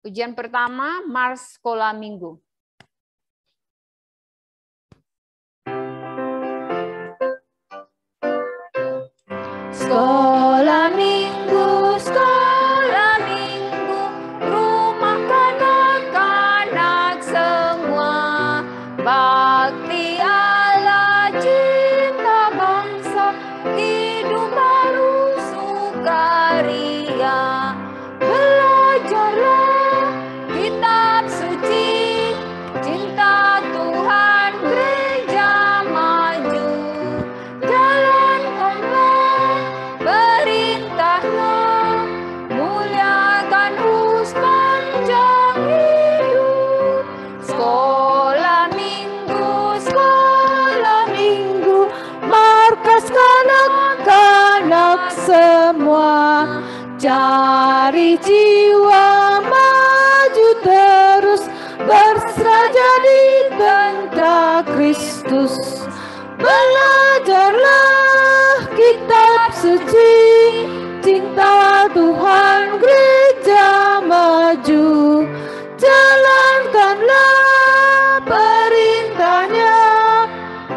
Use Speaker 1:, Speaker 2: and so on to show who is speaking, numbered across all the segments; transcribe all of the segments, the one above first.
Speaker 1: Ujian pertama, Mars Sekolah Minggu. Sekolah Minggu, rumah kanak-kanak semua. Bakti Allah, cinta bangsa, hidup baru sukaria. Belajarlah kitab suci, cinta Tuhan gereja maju. Jalankanlah perintahnya, muliakan sepanjang hidup. Sekolah Minggu, markas kanak-kanak semua. Cari jiwa maju terus, berserah jadi tentara Kristus. Belajarlah kitab suci, cinta Tuhan gereja maju. Jalankanlah perintahnya,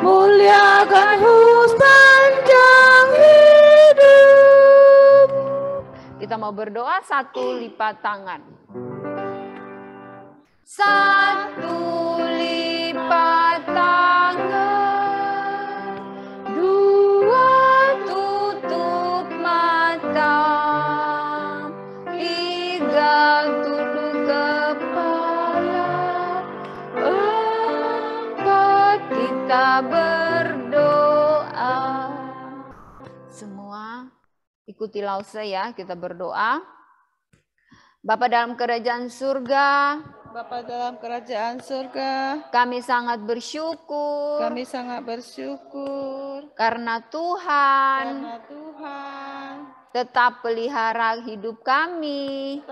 Speaker 1: muliakan sepanjang hidup. Kita mau berdoa, satu lipat tangan. Satu lipat tangan, dua tutup mata, tiga tunduk kepala, empat kita berdoa. Semua ikuti lause ya, kita berdoa. Bapa dalam kerajaan surga,
Speaker 2: Bapa dalam kerajaan surga,
Speaker 1: kami sangat bersyukur karena Tuhan tetap pelihara hidup kami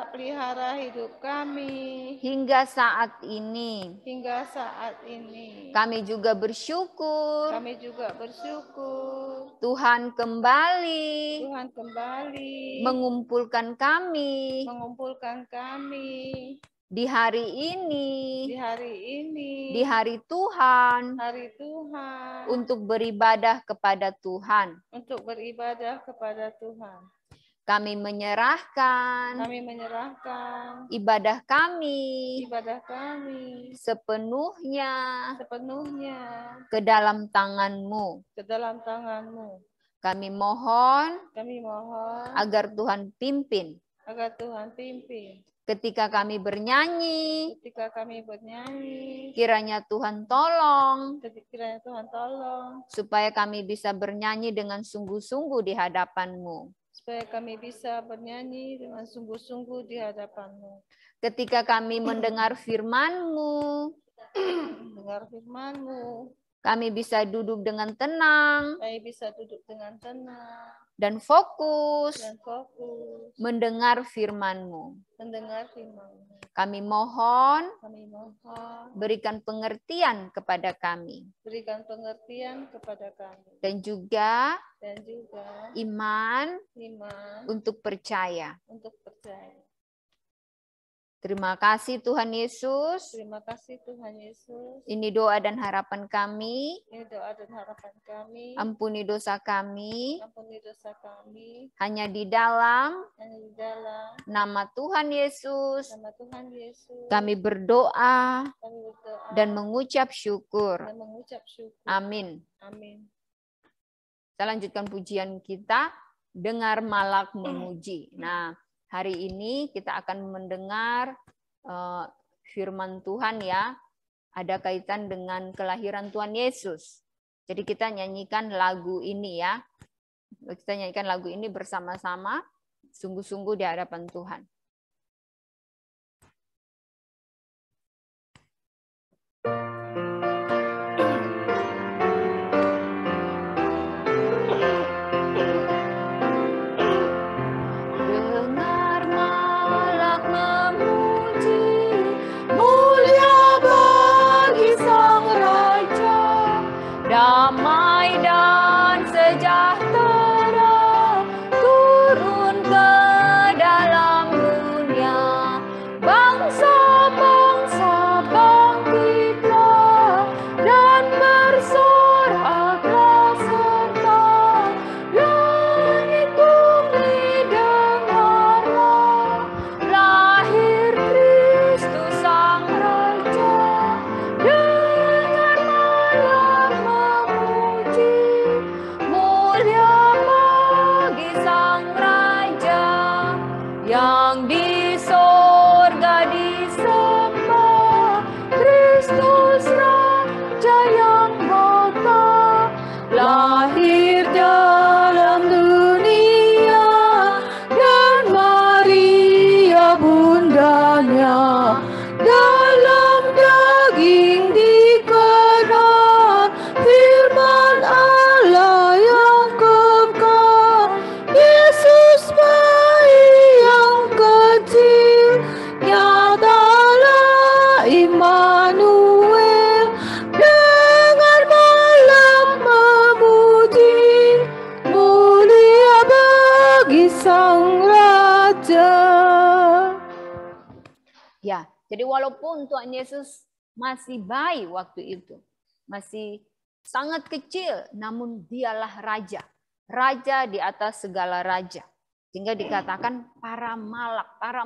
Speaker 1: hingga saat ini. Kami juga bersyukur Tuhan kembali mengumpulkan kami di hari ini, di hari Tuhan, untuk beribadah kepada Tuhan. Kami menyerahkan ibadah kami sepenuhnya ke dalam tangan-Mu. Kami mohon agar Tuhan pimpin. Ketika kami bernyanyi, kiranya Tuhan tolong supaya kami bisa bernyanyi dengan sungguh-sungguh di hadapan-Mu. Ketika kami mendengar firman-Mu, kami bisa duduk dengan tenang dan fokus mendengar firman-Mu. Kami mohon berikan pengertian kepada kami. Dan juga iman untuk percaya. Terima kasih Tuhan Yesus. Ini doa dan harapan kami. Ampuni dosa kami. Hanya di dalam nama Tuhan Yesus kami berdoa dan mengucap syukur. Amin. Kita lanjutkan pujian kita, dengar malak memuji. Nah, hari ini kita akan mendengar firman Tuhan ya. Ada kaitan dengan kelahiran Tuhan Yesus. Jadi kita nyanyikan lagu ini ya. Kita nyanyikan lagu ini bersama-sama, sungguh-sungguh di hadapan Tuhan. Damai dan sejahtera turun ke dalam bumi. Ya, jadi walaupun Tuhan Yesus masih bayi waktu itu, masih sangat kecil, namun dialah raja. Raja di atas segala raja. Sehingga dikatakan para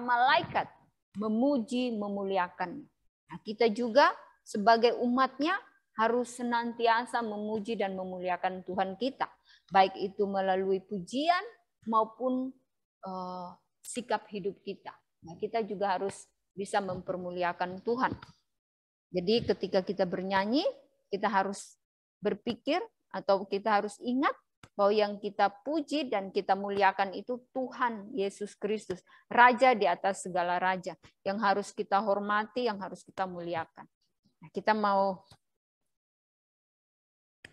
Speaker 1: malaikat memuji, memuliakan. Nah, kita juga sebagai umatnya harus senantiasa memuji dan memuliakan Tuhan kita. Baik itu melalui pujian maupun sikap hidup kita. Nah, kita juga harus bisa mempermuliakan Tuhan. Jadi ketika kita bernyanyi, kita harus berpikir atau kita harus ingat bahwa yang kita puji dan kita muliakan itu Tuhan Yesus Kristus, Raja di atas segala raja, yang harus kita hormati, yang harus kita muliakan. Nah, kita mau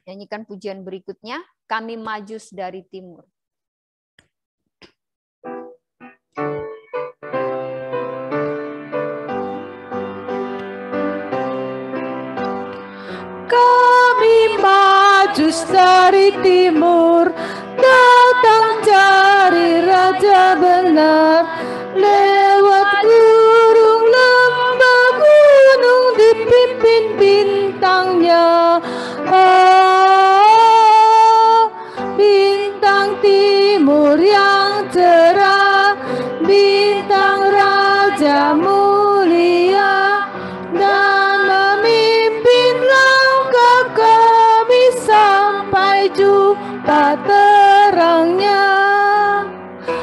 Speaker 1: nyanyikan pujian berikutnya, Kami Majus dari Timur.
Speaker 2: Majus dari timur, datang cari raja benar, lewat gurun lembah gunung dipimpin bintangnya. Oh, bintang timur yang cerah, bintang raja mulia, dan memimpin langkah kami sampai jumpa terangnya.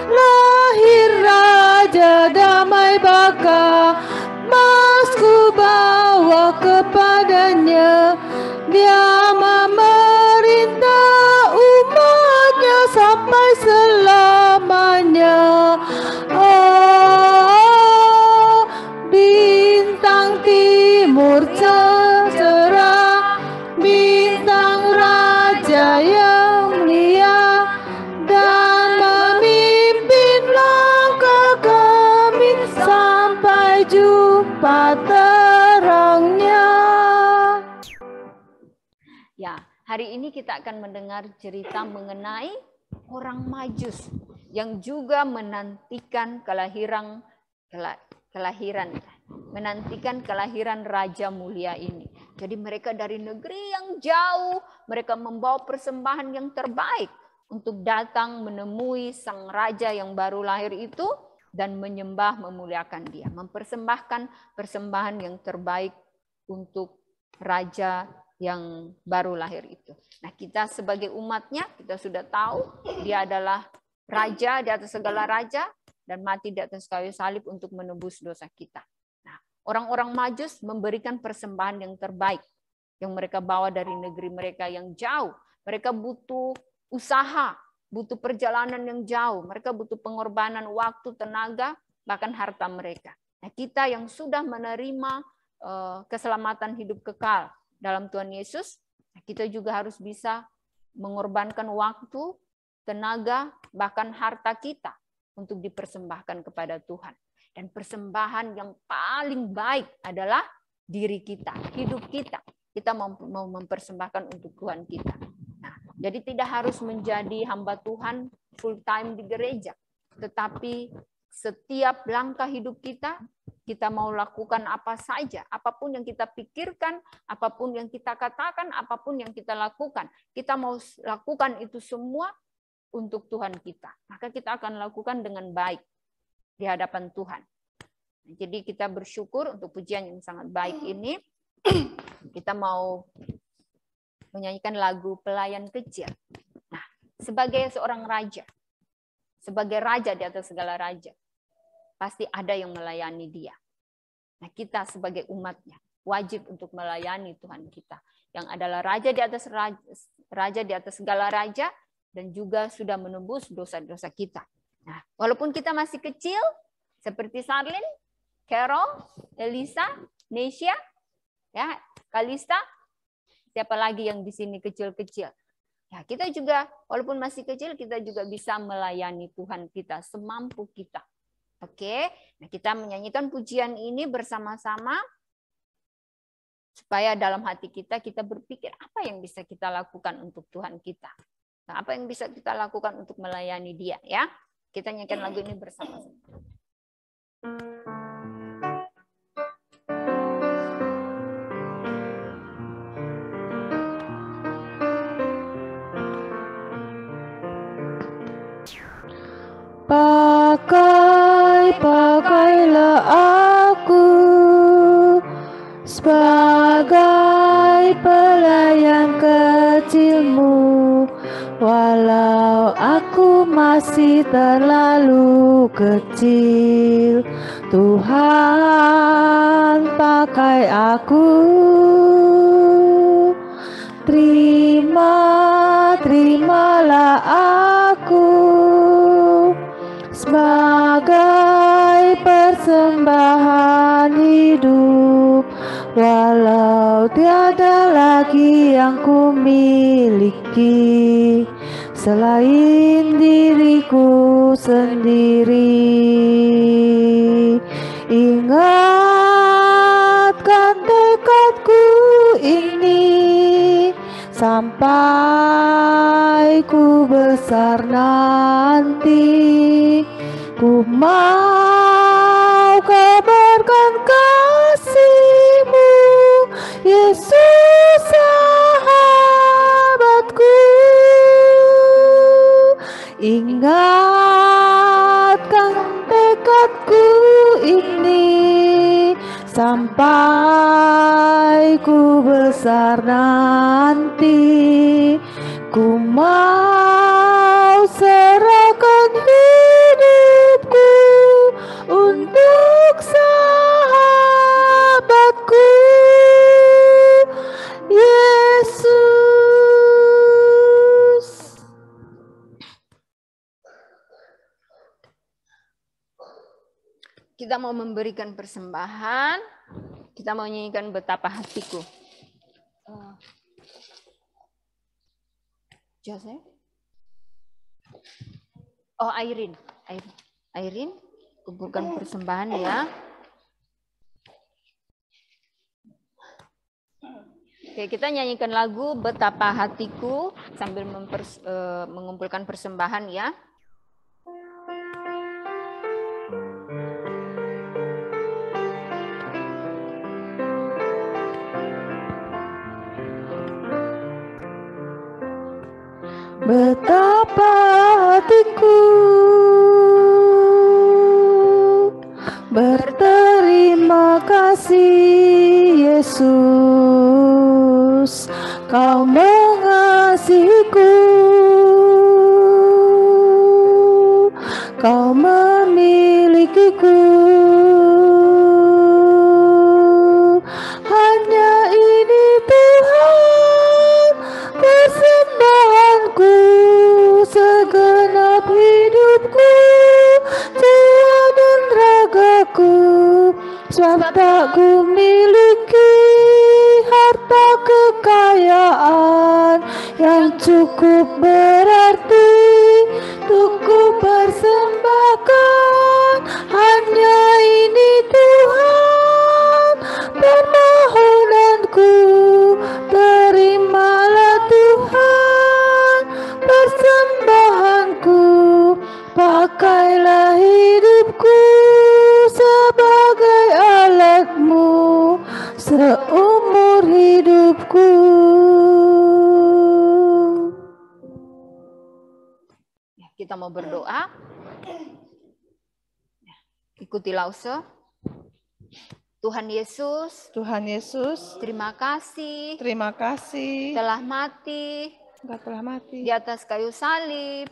Speaker 2: Lahir Raja Damai Baka, masku bawa kepadanya. Dia memerintah umatnya sampai selamanya. Oh, bintang timur cerah, bintang raja yang mulia, dan memimpin langkah kami sampai jumpa terangnya.
Speaker 1: Ya, hari ini kita akan mendengar cerita mengenai orang Majus yang juga menantikan kelahiran Raja Mulia ini. Jadi mereka dari negeri yang jauh, mereka membawa persembahan yang terbaik untuk datang menemui sang raja yang baru lahir itu dan menyembah, memuliakan dia, mempersembahkan persembahan yang terbaik untuk raja yang baru lahir itu. Nah, kita sebagai umatnya, kita sudah tahu dia adalah raja di atas segala raja dan mati di atas kayu salib untuk menebus dosa kita. Nah, orang-orang Majus memberikan persembahan yang terbaik yang mereka bawa dari negeri mereka yang jauh. Mereka butuh usaha, butuh perjalanan yang jauh. Mereka butuh pengorbanan waktu, tenaga, bahkan harta mereka. Nah, kita yang sudah menerima keselamatan hidup kekal dalam Tuhan Yesus, kita juga harus bisa mengorbankan waktu, tenaga, bahkan harta kita untuk dipersembahkan kepada Tuhan. Dan persembahan yang paling baik adalah diri kita, hidup kita. Kita mau mempersembahkan untuk Tuhan kita. Nah, jadi tidak harus menjadi hamba Tuhan full time di gereja, tetapi setiap langkah hidup kita mau lakukan apa saja, apapun yang kita pikirkan, apapun yang kita katakan, apapun yang kita lakukan, kita mau lakukan itu semua untuk Tuhan kita. Maka kita akan lakukan dengan baik di hadapan Tuhan. Jadi kita bersyukur untuk pujian yang sangat baik ini. Kita mau menyanyikan lagu Pelayan Kecil. Nah, sebagai seorang raja, sebagai raja di atas segala raja, pasti ada yang melayani dia. Nah, kita sebagai umatnya wajib untuk melayani Tuhan kita yang adalah raja di atas segala raja dan juga sudah menebus dosa-dosa kita. Nah, walaupun kita masih kecil seperti Sarlin, Carol, Elisa, Nesya, ya, Kalista, siapa lagi yang di sini kecil-kecil? Ya, kita juga walaupun masih kecil kita juga bisa melayani Tuhan kita semampu kita. Oke, nah kita menyanyikan pujian ini bersama-sama supaya dalam hati kita berpikir apa yang bisa kita lakukan untuk Tuhan kita. Nah, apa yang bisa kita lakukan untuk melayani Dia, ya? Kita nyanyikan lagu ini bersama-sama.
Speaker 2: pakailah aku sebagai pelayan kecilmu, walau aku masih terlalu kecil. Tuhan, pakai aku. Terimalah aku sebagai persembahan hidup, walau tiada lagi yang ku miliki selain diriku sendiri. Ingatkan tekadku ini sampai ku besar nanti. Ku mau kabarkan kasih-Mu, Yesus sahabatku. Ingatkan tekadku ini sampai ku besar nanti. Ku mau serahkan hidupku untuk sahabatku, Yesus.
Speaker 1: Kita mau memberikan persembahan, kita mau nyanyikan betapa hatiku. Jose? Oh, Airin, kumpulkan persembahan ya. Oke, kita nyanyikan lagu Betapa Hatiku sambil mengumpulkan persembahan ya.
Speaker 2: Betapa hatiku berterima kasih Yesus, Kau mengasihiku, Kau memilikiku. Hanya ini Tuhan persembahanku, segenap hidupku, jiwa dan ragaku. Sebab tak ku miliki harta kekayaan yang cukup berarti untuk ku persembahkan. Hanya ini Tuhan permohonanku, terimalah Tuhan persembahanku. Pakailah hidupku sebagai alat-Mu seumur hidupku.
Speaker 1: Kita mau berdoa. Ikuti lause. Tuhan Yesus, terima kasih telah mati di atas kayu salib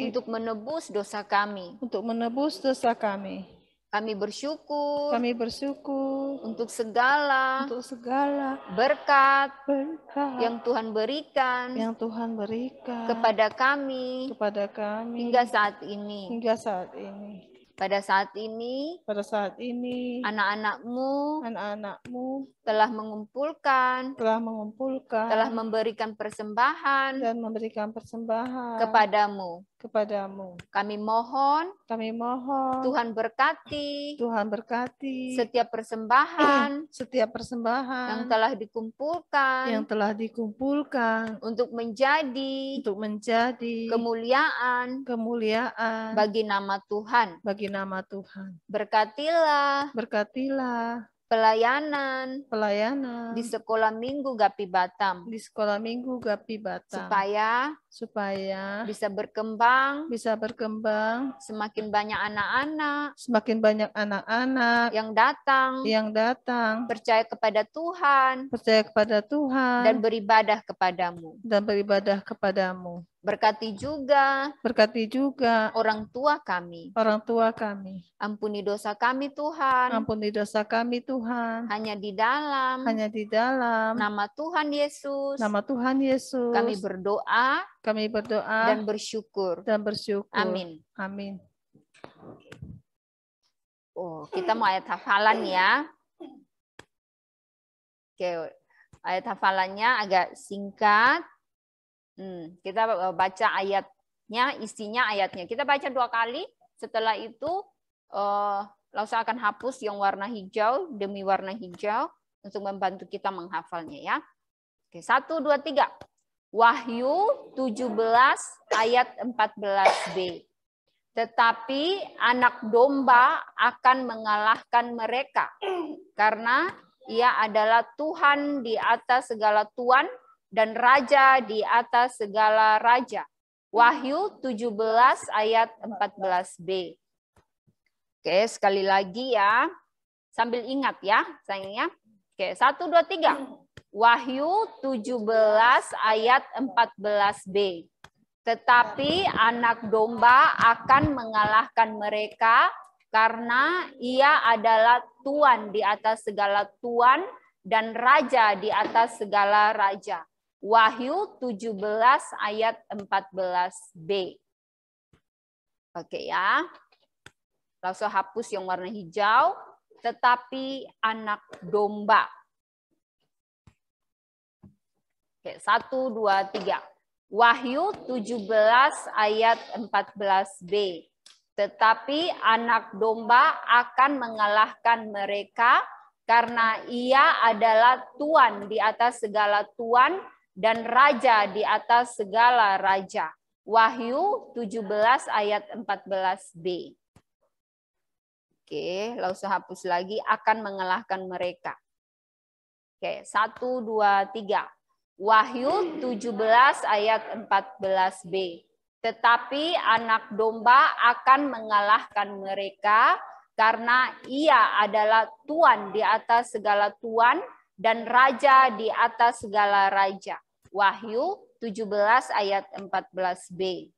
Speaker 1: untuk menebus dosa kami. Kami bersyukur untuk segala berkat yang Tuhan berikan kepada kami hingga saat ini. Pada saat ini anak-anak-Mu telah mengumpulkan, telah memberikan persembahan kepadamu. Kami mohon Tuhan berkati setiap persembahan yang telah dikumpulkan untuk menjadi kemuliaan bagi nama Tuhan. Berkatilah Pelayanan
Speaker 2: pelayanan
Speaker 1: di sekolah minggu Gapi Batam
Speaker 2: di sekolah minggu Gapi Batam
Speaker 1: supaya
Speaker 2: bisa berkembang,
Speaker 1: semakin banyak anak-anak
Speaker 2: semakin banyak anak-anak
Speaker 1: yang datang
Speaker 2: percaya kepada Tuhan
Speaker 1: dan beribadah kepadamu. Berkati juga orang tua kami. Ampuni dosa kami Tuhan. Hanya di dalam nama Tuhan Yesus kami berdoa dan bersyukur. Amin. Oh, kita mau ayat hafalan ya. Oke, ayat hafalannya agak singkat. Kita baca ayatnya, isinya ayatnya. Kita baca 2 kali. Setelah itu, Lausa akan hapus yang warna hijau demi warna hijau untuk membantu kita menghafalnya ya. Oke, 1, 2, 3. Wahyu 17 ayat 14b. Tetapi anak domba akan mengalahkan mereka karena ia adalah Tuhan di atas segala tuan dan raja di atas segala raja. Wahyu 17 ayat 14b. Oke, sekali lagi ya. Sambil ingat ya, sayangnya. Oke, 1, 2, 3. Wahyu 17 ayat 14b. Tetapi anak domba akan mengalahkan mereka karena ia adalah Tuan di atas segala tuan dan raja di atas segala raja. Wahyu 17 ayat 14b. Oke ya. Langsung hapus yang warna hijau. Tetapi anak domba. Oke, 1, 2, 3. Wahyu 17 ayat 14b. Tetapi anak domba akan mengalahkan mereka karena ia adalah Tuan di atas segala tuan dan raja di atas segala raja. Wahyu 17 ayat 14b. Oke, langsung hapus lagi, akan mengalahkan mereka. Oke, 1, 2, 3. Wahyu 17 ayat 14b. Tetapi anak domba akan mengalahkan mereka karena ia adalah Tuan di atas segala tuan dan raja di atas segala raja. Wahyu 17 ayat 14b.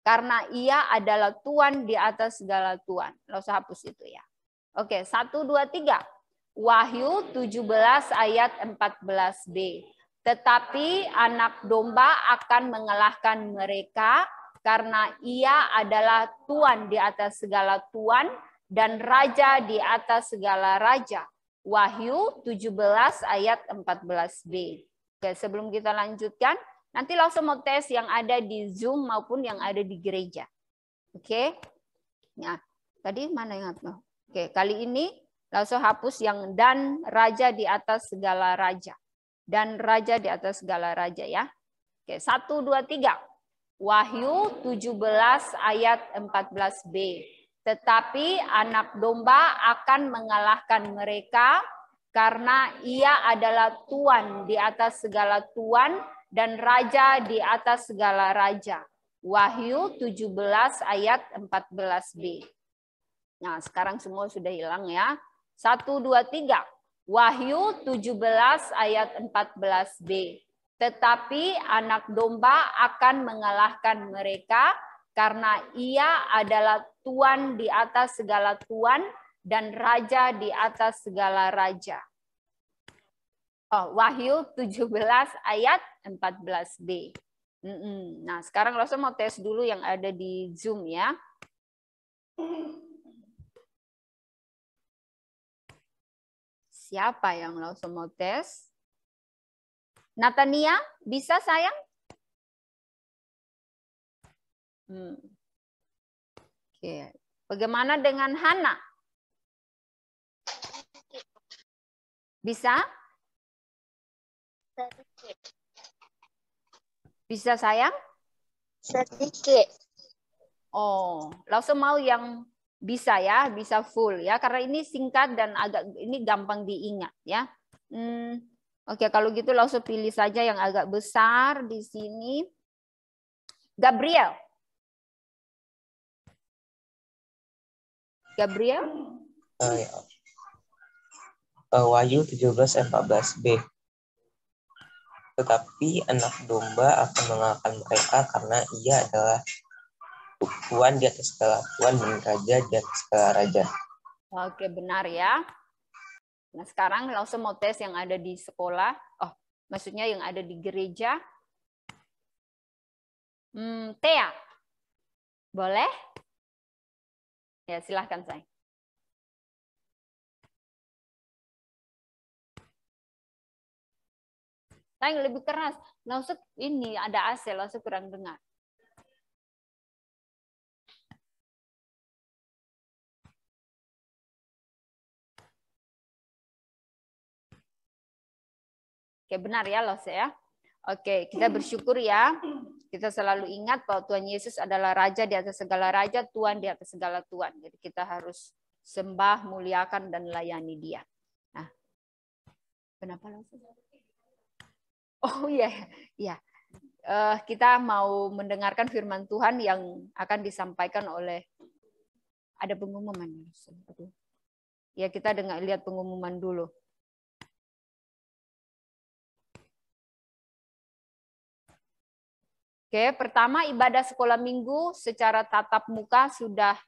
Speaker 1: Karena ia adalah Tuan di atas segala tuan. Nggak usah hapus itu ya. Oke, 1, 2, 3. Wahyu 17 ayat 14b. Tetapi anak domba akan mengalahkan mereka karena ia adalah Tuan di atas segala tuan dan raja di atas segala raja. Wahyu 17 ayat 14b. Oke, sebelum kita lanjutkan, nanti langsung mau tes yang ada di Zoom maupun yang ada di gereja. Oke. Nah, tadi mana yang Oke, kali ini langsung hapus yang dan raja di atas segala raja. Dan raja di atas segala raja ya. Oke, 1, 2, 3. Wahyu 17 ayat 14b. Tetapi anak domba akan mengalahkan mereka karena ia adalah Tuan di atas segala tuan dan raja di atas segala raja. Wahyu 17 ayat 14b. Nah, sekarang semua sudah hilang ya. 1, 2, 3. Wahyu 17 ayat 14b. Tetapi anak domba akan mengalahkan mereka karena ia adalah Tuan di atas segala tuan dan raja di atas segala raja. Wahyu 17 ayat 14b. Nah, sekarang langsung mau tes dulu yang ada di Zoom ya. Siapa yang langsung mau tes? Natania, bisa sayang? Oke. Bagaimana dengan Hana? Bisa?
Speaker 3: Sedikit.
Speaker 1: Bisa sayang?
Speaker 3: Sedikit.
Speaker 1: Oh, langsung mau yang Bisa ya, bisa full ya, karena ini singkat dan agak ini gampang diingat ya. Oke, kalau gitu langsung pilih saja yang agak besar di sini. Gabriel. Gabriel?
Speaker 3: Wahyu 17:14b. Tetapi anak domba akan mengalahkan mereka karena ia adalah Tuhan di atas segala Tuhan dan Raja di atas segala Raja.
Speaker 1: Oke, benar ya. Nah, sekarang langsung mau tes yang ada di sekolah. Oh, maksudnya yang ada di gereja. Tea. Boleh? Ya, silahkan saya. Saya lebih keras. Langsung ini ada AC, langsung kurang dengar. Oke, benar ya, Lose ya. Oke, kita bersyukur ya. Kita selalu ingat bahwa Tuhan Yesus adalah Raja di atas segala Raja, Tuhan di atas segala Tuhan. Jadi kita harus sembah, muliakan, dan layani Dia. Nah, kenapa Lose? Oh iya, ya. Kita mau mendengarkan firman Tuhan yang akan disampaikan oleh ada pengumuman. Ya, kita lihat pengumuman dulu. Oke, pertama ibadah sekolah minggu secara tatap muka sudah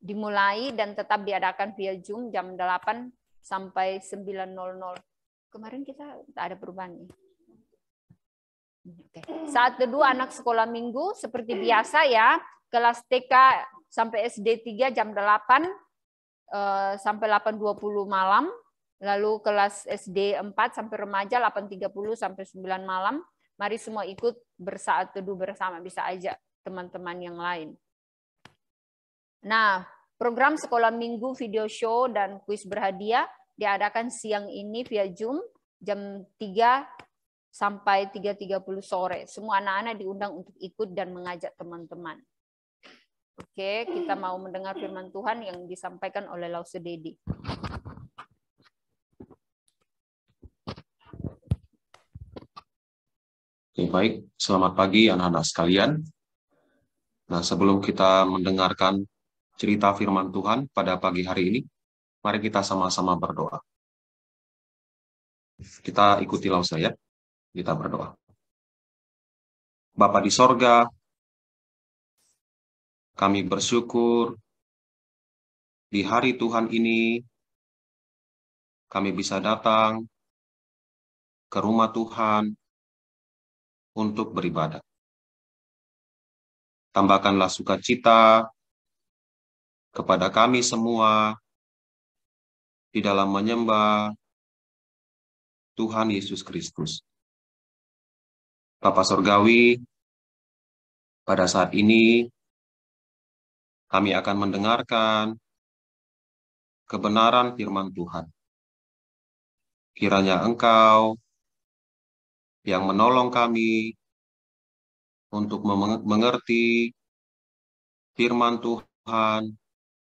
Speaker 1: dimulai dan tetap diadakan via Zoom jam 8 sampai 9.00. Kemarin kita tak ada perubahan nih. Oke. Saat kedua anak sekolah minggu seperti biasa ya, kelas TK sampai SD 3 jam 8 sampai 8.20 malam, lalu kelas SD 4 sampai remaja 8.30 sampai 9 malam. Mari semua ikut bersaat teduh bersama, bisa ajak teman-teman yang lain. Nah, program sekolah minggu, video show, dan kuis berhadiah diadakan siang ini via Zoom jam 3 sampai 3.30 sore. Semua anak-anak diundang untuk ikut dan mengajak teman-teman. Oke, kita mau mendengar firman Tuhan yang disampaikan oleh Lause Dedi.
Speaker 4: Oke, baik. Selamat pagi anak-anak sekalian. Nah, sebelum kita mendengarkan cerita firman Tuhan pada pagi hari ini, mari kita sama-sama berdoa. Kita ikutilah saya. Kita berdoa. Bapa di sorga, kami bersyukur di hari Tuhan ini kami bisa datang ke rumah Tuhan untuk beribadah. Tambahkanlah sukacita kepada kami semua di dalam menyembah Tuhan Yesus Kristus. Bapa Surgawi, pada saat ini kami akan mendengarkan kebenaran firman Tuhan. Kiranya Engkau yang menolong kami untuk mengerti firman Tuhan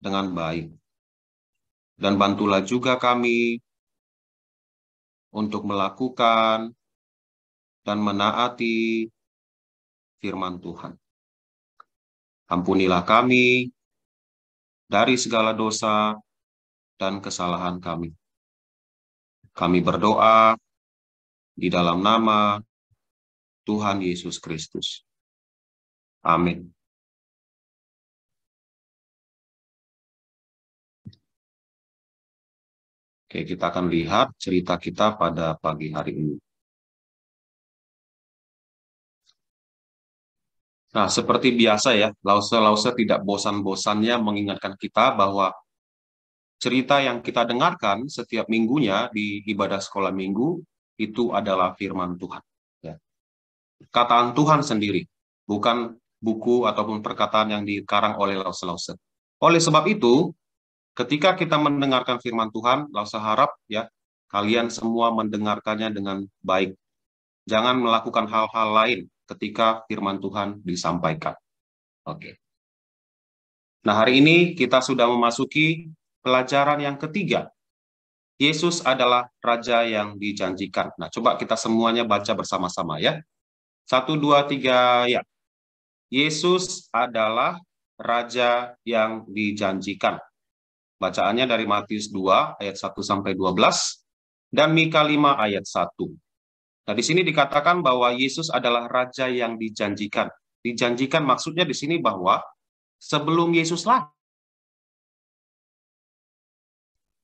Speaker 4: dengan baik. Dan bantulah juga kami untuk melakukan dan menaati firman Tuhan. Ampunilah kami dari segala dosa dan kesalahan kami. Kami berdoa di dalam nama Tuhan Yesus Kristus. Amin. Oke, kita akan lihat cerita kita pada pagi hari ini. Nah, seperti biasa ya, Lause tidak bosan-bosannya mengingatkan kita bahwa cerita yang kita dengarkan setiap minggunya di ibadah sekolah minggu itu adalah firman Tuhan. Ya. Kataan Tuhan sendiri, bukan buku ataupun perkataan yang dikarang oleh Lause. Oleh sebab itu, ketika kita mendengarkan firman Tuhan, Lause harap ya kalian semua mendengarkannya dengan baik. Jangan melakukan hal-hal lain ketika firman Tuhan disampaikan. Oke. Nah, hari ini kita sudah memasuki pelajaran yang ketiga. Yesus adalah Raja yang dijanjikan. Nah, coba kita semuanya baca bersama-sama ya. 1, 2, 3, ya. Yesus adalah Raja yang dijanjikan. Bacaannya dari Matius 2 ayat 1 sampai 12 dan Mika 5 ayat 1. Nah, di sini dikatakan bahwa Yesus adalah Raja yang dijanjikan. Dijanjikan maksudnya di sini bahwa sebelum Yesus lahir,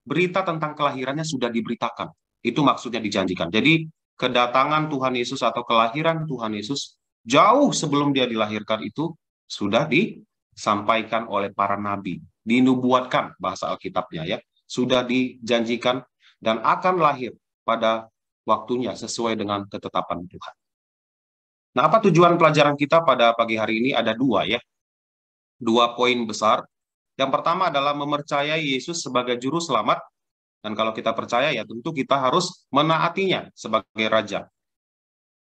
Speaker 4: berita tentang kelahirannya sudah diberitakan. Itu maksudnya dijanjikan. Jadi kedatangan Tuhan Yesus atau kelahiran Tuhan Yesus jauh sebelum dia dilahirkan itu sudah disampaikan oleh para nabi. Dinubuatkan bahasa Alkitabnya ya. Sudah dijanjikan dan akan lahir pada waktunya sesuai dengan ketetapan Tuhan. Nah, apa tujuan pelajaran kita pada pagi hari ini? Ada dua ya. Dua poin besar. Yang pertama adalah mempercayai Yesus sebagai juru selamat, dan kalau kita percaya ya tentu kita harus menaatinya sebagai raja.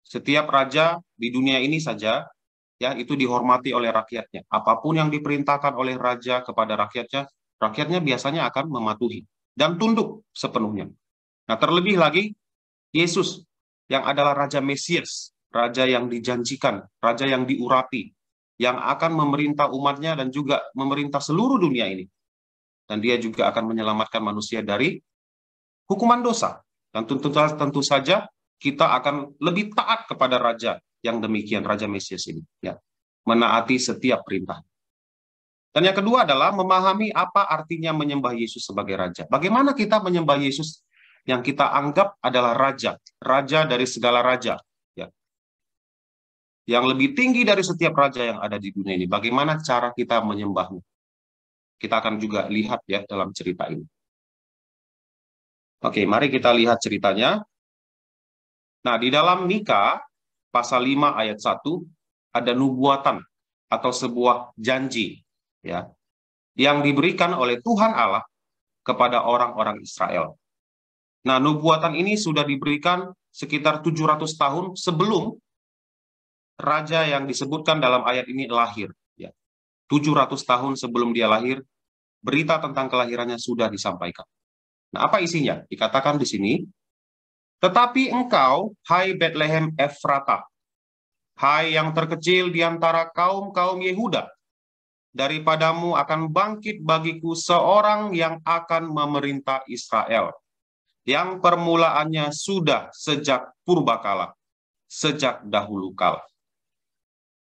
Speaker 4: Setiap raja di dunia ini saja ya itu dihormati oleh rakyatnya. Apapun yang diperintahkan oleh raja kepada rakyatnya, rakyatnya biasanya akan mematuhi dan tunduk sepenuhnya. Nah, terlebih lagi Yesus yang adalah Raja Mesias, Raja yang dijanjikan, Raja yang diurapi, yang akan memerintah umatnya dan juga memerintah seluruh dunia ini. Dan dia juga akan menyelamatkan manusia dari hukuman dosa. Dan tentu saja kita akan lebih taat kepada Raja yang demikian, Raja Mesias ini. Ya, menaati setiap perintah. Dan yang kedua adalah memahami apa artinya menyembah Yesus sebagai Raja. Bagaimana kita menyembah Yesus yang kita anggap adalah Raja. Raja dari segala raja. Yang lebih tinggi dari setiap raja yang ada di dunia ini. Bagaimana cara kita menyembahnya? Kita akan juga lihat ya dalam cerita ini. Oke, mari kita lihat ceritanya. Nah, di dalam Mika, pasal 5 ayat 1, ada nubuatan atau sebuah janji ya yang diberikan oleh Tuhan Allah kepada orang-orang Israel. Nah, nubuatan ini sudah diberikan sekitar 700 tahun sebelum raja yang disebutkan dalam ayat ini lahir. Ya. 700 tahun sebelum dia lahir, berita tentang kelahirannya sudah disampaikan. Nah, apa isinya? Dikatakan di sini, tetapi engkau, hai Bethlehem Efratah, hai yang terkecil di antara kaum-kaum Yehuda, daripadamu akan bangkit bagiku seorang yang akan memerintah Israel, yang permulaannya sudah sejak purbakala, sejak dahulu kala.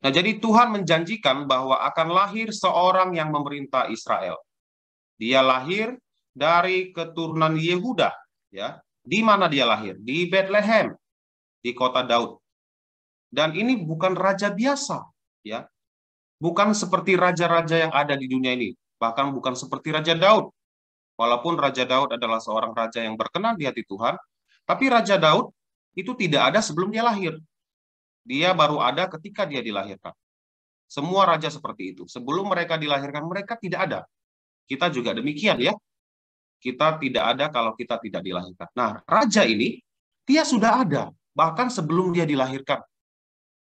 Speaker 4: Nah, jadi Tuhan menjanjikan bahwa akan lahir seorang yang memerintah Israel. Dia lahir dari keturunan Yehuda, ya. Di mana dia lahir? Di Bethlehem, di kota Daud. Dan ini bukan raja biasa, ya. Bukan seperti raja-raja yang ada di dunia ini, bahkan bukan seperti Raja Daud. Walaupun Raja Daud adalah seorang raja yang berkenan di hati Tuhan, tapi Raja Daud itu tidak ada sebelum dia lahir. Dia baru ada ketika dia dilahirkan. Semua raja seperti itu. Sebelum mereka dilahirkan, mereka tidak ada. Kita juga demikian ya. Kita tidak ada kalau kita tidak dilahirkan. Nah, raja ini, dia sudah ada. Bahkan sebelum dia dilahirkan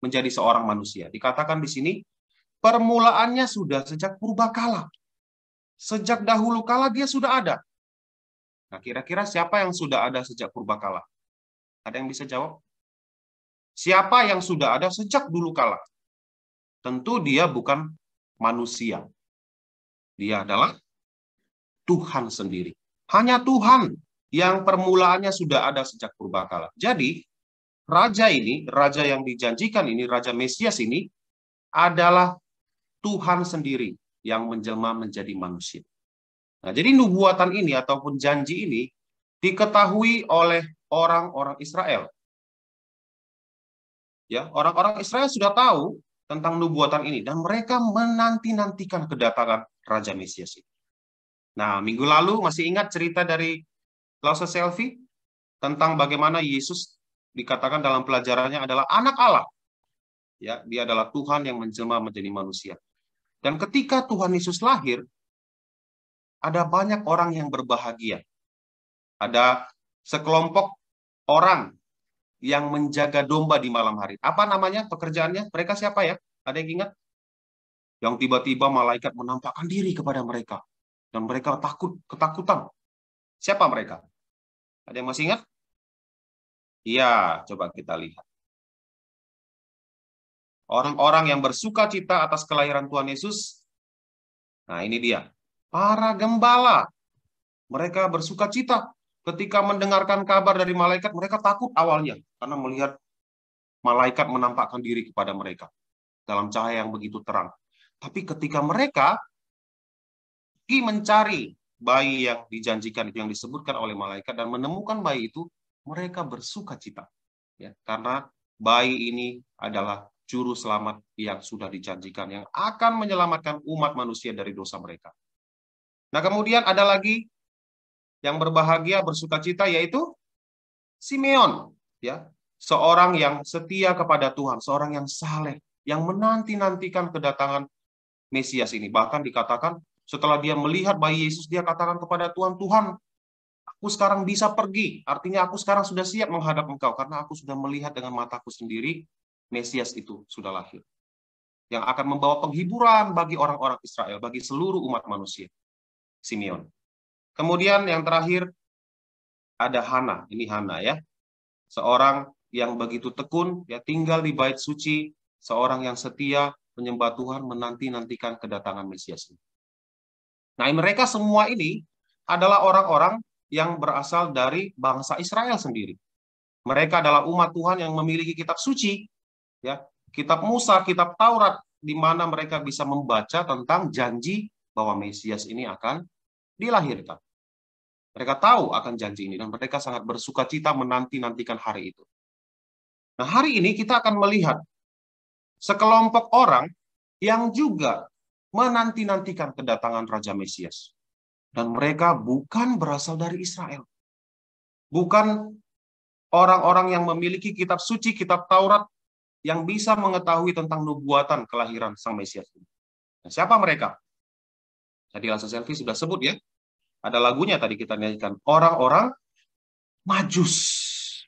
Speaker 4: menjadi seorang manusia. Dikatakan di sini, permulaannya sudah sejak purbakala. Sejak dahulu kala dia sudah ada. Nah, kira-kira siapa yang sudah ada sejak purbakala? Ada yang bisa jawab? Siapa yang sudah ada sejak dulu kala? Tentu dia bukan manusia. Dia adalah Tuhan sendiri. Hanya Tuhan yang permulaannya sudah ada sejak purbakala. Jadi, raja ini, raja yang dijanjikan ini, Raja Mesias ini, adalah Tuhan sendiri yang menjelma menjadi manusia. Nah, jadi nubuatan ini ataupun janji ini diketahui oleh orang-orang Israel. Ya, orang-orang Israel sudah tahu tentang nubuatan ini dan mereka menanti-nantikan kedatangan Raja Mesias ini. Nah, minggu lalu masih ingat cerita dari Lause Selfie tentang bagaimana Yesus dikatakan dalam pelajarannya adalah anak Allah. Ya, dia adalah Tuhan yang menjelma menjadi manusia. Dan ketika Tuhan Yesus lahir, ada banyak orang yang berbahagia. Ada sekelompok orang yang menjaga domba di malam hari. Apa namanya pekerjaannya? Mereka siapa ya? Ada yang ingat? yang tiba-tiba malaikat menampakkan diri kepada mereka. Dan mereka ketakutan. Siapa mereka? Ada yang masih ingat? Iya, coba kita lihat. Orang-orang yang bersuka cita atas kelahiran Tuhan Yesus. Nah, ini dia. Para gembala. Mereka bersuka cita. Ketika mendengarkan kabar dari malaikat, mereka takut awalnya. Karena melihat malaikat menampakkan diri kepada mereka. Dalam cahaya yang begitu terang. Tapi ketika mereka pergi mencari bayi yang dijanjikan itu, yang disebutkan oleh malaikat, dan menemukan bayi itu, mereka bersuka cita. Ya, karena bayi ini adalah juru selamat yang sudah dijanjikan, yang akan menyelamatkan umat manusia dari dosa mereka. Nah, kemudian ada lagi yang berbahagia, bersuka cita, yaitu Simeon, ya, seorang yang setia kepada Tuhan, seorang yang saleh, yang menanti-nantikan kedatangan Mesias ini. Bahkan dikatakan setelah dia melihat bayi Yesus, dia katakan kepada Tuhan, Tuhan, aku sekarang bisa pergi. Artinya aku sekarang sudah siap menghadap Engkau, karena aku sudah melihat dengan mataku sendiri, Mesias itu sudah lahir. Yang akan membawa penghiburan bagi orang-orang Israel, bagi seluruh umat manusia. Simeon. Kemudian yang terakhir, ada Hana. Ini Hana ya. Seorang yang begitu tekun, ya, tinggal di bait suci, seorang yang setia, menyembah Tuhan, menanti-nantikan kedatangan Mesias. Nah, mereka semua ini adalah orang-orang yang berasal dari bangsa Israel sendiri. Mereka adalah umat Tuhan yang memiliki kitab suci, ya, kitab Musa, kitab Taurat, di mana mereka bisa membaca tentang janji bahwa Mesias ini akan dilahirkan. Mereka tahu akan janji ini, dan mereka sangat bersuka cita menanti-nantikan hari itu. Nah, hari ini kita akan melihat sekelompok orang yang juga menanti-nantikan kedatangan Raja Mesias. Dan mereka bukan berasal dari Israel. Bukan orang-orang yang memiliki kitab suci, kitab Taurat, yang bisa mengetahui tentang nubuatan kelahiran Sang Mesias. Nah, siapa mereka? Tadi Lasa Selfie sudah sebut ya. Ada lagunya tadi kita nyanyikan. Orang-orang Majus.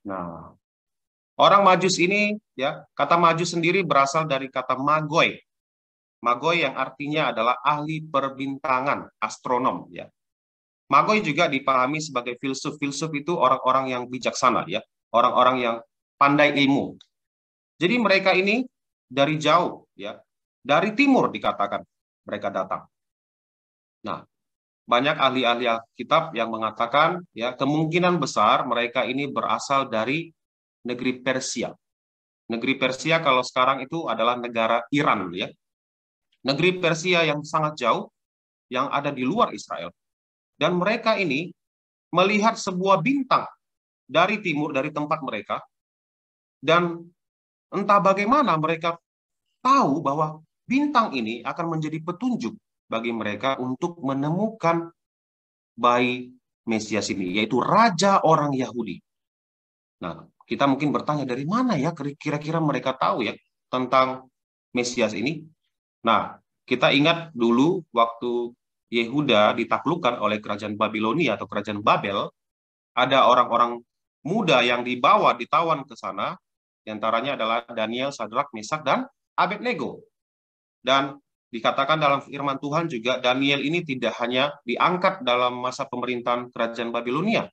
Speaker 4: Nah, orang Majus ini, ya, kata Majus sendiri berasal dari kata Magoi. Magoi yang artinya adalah ahli perbintangan, astronom, ya. Magoi juga dipahami sebagai filsuf. Filsuf itu orang-orang yang bijaksana, ya, orang-orang yang pandai ilmu. Jadi mereka ini dari jauh, ya, dari timur dikatakan mereka datang. Nah, banyak ahli-ahli kitab yang mengatakan, ya, kemungkinan besar mereka ini berasal dari negeri Persia. Negeri Persia kalau sekarang itu adalah negara Iran, ya. Negeri Persia yang sangat jauh, yang ada di luar Israel. Dan mereka ini melihat sebuah bintang dari timur, dari tempat mereka, dan entah bagaimana mereka tahu bahwa bintang ini akan menjadi petunjuk bagi mereka untuk menemukan bayi Mesias ini, yaitu Raja orang Yahudi. Nah, kita mungkin bertanya, dari mana ya kira-kira mereka tahu ya tentang Mesias ini? Nah, kita ingat dulu waktu Yehuda ditaklukkan oleh kerajaan Babilonia atau kerajaan Babel, ada orang-orang muda yang dibawa, ditawan ke sana, diantaranya adalah Daniel, Sadrak, Mesak, dan Abednego. Dan dikatakan dalam firman Tuhan juga, Daniel ini tidak hanya diangkat dalam masa pemerintahan kerajaan Babilonia,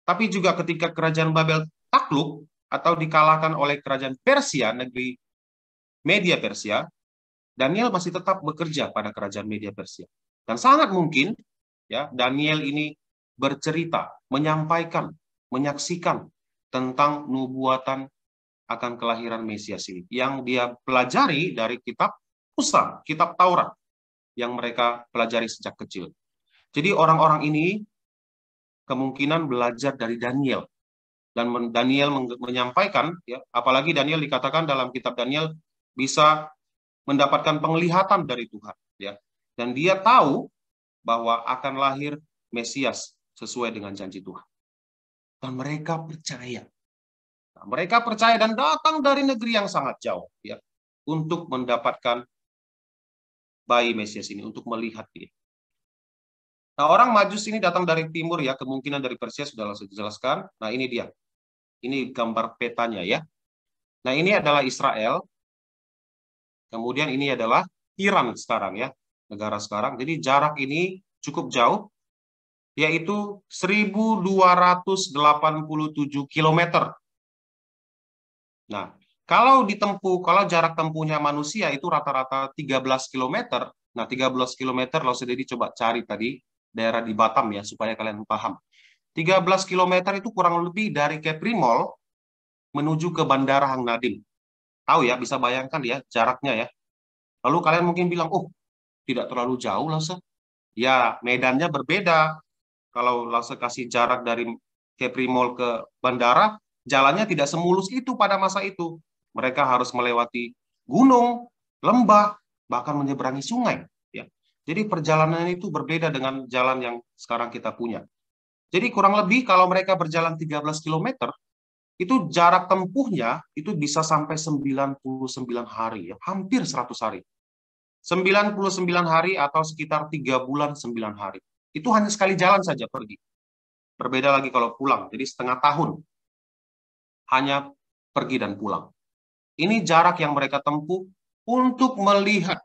Speaker 4: tapi juga ketika kerajaan Babel takluk atau dikalahkan oleh kerajaan Persia, negeri Media Persia, Daniel masih tetap bekerja pada kerajaan Media Persia. Dan sangat mungkin, ya, Daniel ini bercerita, menyampaikan, menyaksikan tentang nubuatan akan kelahiran Mesias ini, yang dia pelajari dari kitab Musa, kitab Taurat, yang mereka pelajari sejak kecil. Jadi orang-orang ini kemungkinan belajar dari Daniel, dan Daniel menyampaikan, ya, apalagi Daniel dikatakan dalam kitab Daniel bisa mendapatkan penglihatan dari Tuhan, ya, dan dia tahu bahwa akan lahir Mesias sesuai dengan janji Tuhan. Dan mereka percaya. Nah, mereka percaya dan datang dari negeri yang sangat jauh, ya, untuk mendapatkan bayi Mesias ini, untuk melihat dia. Nah, orang Majus ini datang dari timur, ya, kemungkinan dari Persia sudah langsung dijelaskan. Nah, ini dia. Ini gambar petanya, ya. Nah, ini adalah Israel. Kemudian ini adalah Iran sekarang ya, negara sekarang. Jadi jarak ini cukup jauh, yaitu 1.287 km. Nah, kalau jarak tempuhnya manusia itu rata-rata 13 km. Nah, 13 km lalu jadi coba cari tadi daerah di Batam ya, supaya kalian paham. 13 km itu kurang lebih dari Kepri Mall menuju ke Bandara Hang Nadim. Tahu ya, bisa bayangkan ya jaraknya ya. Lalu kalian mungkin bilang, oh tidak terlalu jauh Lause. Ya, medannya berbeda. Kalau Lause kasih jarak dari Kepri Mall ke bandara, jalannya tidak semulus itu pada masa itu. Mereka harus melewati gunung, lembah, bahkan menyeberangi sungai. Ya. Jadi perjalanan itu berbeda dengan jalan yang sekarang kita punya. Jadi kurang lebih kalau mereka berjalan 13 km, itu jarak tempuhnya itu bisa sampai 99 hari, ya, hampir 100 hari. 99 hari atau sekitar 3 bulan 9 hari. Itu hanya sekali jalan saja pergi. Berbeda lagi kalau pulang, jadi setengah tahun. Hanya pergi dan pulang. Ini jarak yang mereka tempuh untuk melihat